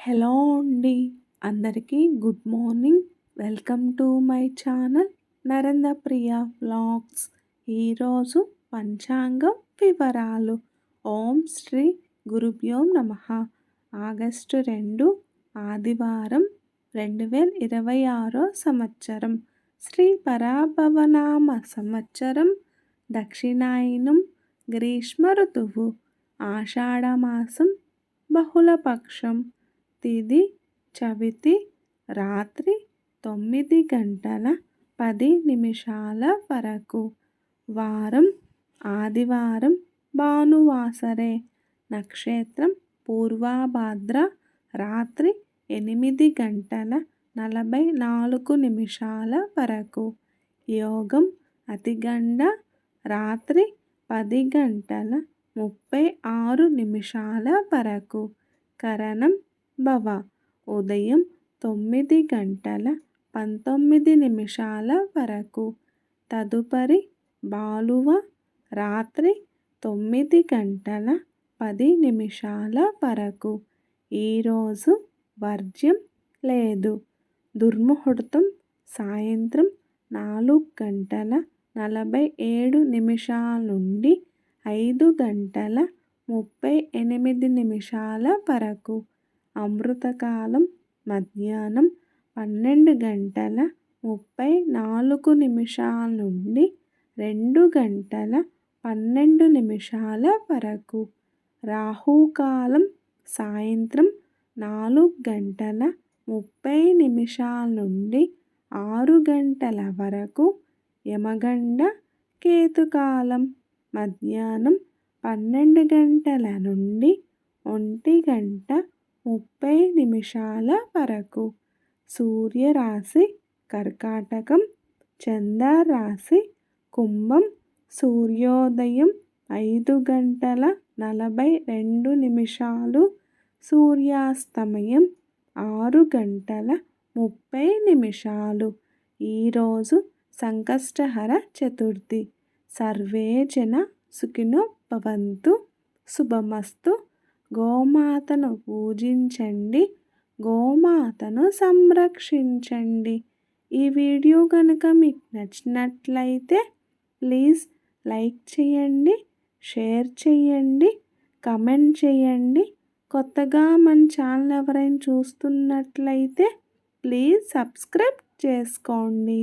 Hello అండి. అందరికీ good morning. Welcome to my channel Narendra Priya vlogs. ఈరోజు పంచాంగం వివరాలు. ఓం శ్రీ గురుభ్యో నమః. ఆగస్టు 2 ఆదివారం 2026 సంవత్సరం. శ్రీ పరాభవనామ సంవత్సరం. దక్షిణాయనం. గ్రీష్మ ఋతువు. ఆషాఢమాసం. బహుళపక్షం. తిథి చవితి. రాత్రి 9:10 వరకు. వారం ఆదివారం. భానువాసరే. నక్షత్రం పూర్వభాద్ర. రాత్రి 8:44 వరకు. యోగం అతిగండ. రాత్రి 10:36 వరకు. కరణం భవ. ఉదయం 9:19 వరకు. తదుపరి బాలువ. రాత్రి 9:10 వరకు. ఈరోజు వర్జ్యం లేదు. దుర్ముహూర్తం సాయంత్రం 4:47 నుండి 5:38 వరకు. అమృతకాలం మధ్యాహ్నం 12:34 నుండి 2:12 వరకు. రాహుకాలం సాయంత్రం 4:30 నుండి 6 వరకు. యమగండ కేతుకాలం మధ్యాహ్నం 12 నుండి 1:30 వరకు. సూర్యరాశి కర్కాటకం. చంద్రరాశి కుంభం. సూర్యోదయం 5:42. సూర్యాస్తమయం 6:30. ఈరోజు సంకష్టహర చతుర్థి. సర్వే జన సుఖినో భవంతు. శుభమస్తు. గోమాతను పూజించండి. గోమాతను సంరక్షించండి. ఈ వీడియో కనుక మీకు నచ్చినట్లయితే ప్లీజ్ లైక్ చేయండి, షేర్ చేయండి, కమెంట్ చేయండి. కొత్తగా మన ఛానల్ ఎవరైనా చూస్తున్నట్లయితే ప్లీజ్ సబ్స్క్రైబ్ చేసుకోండి.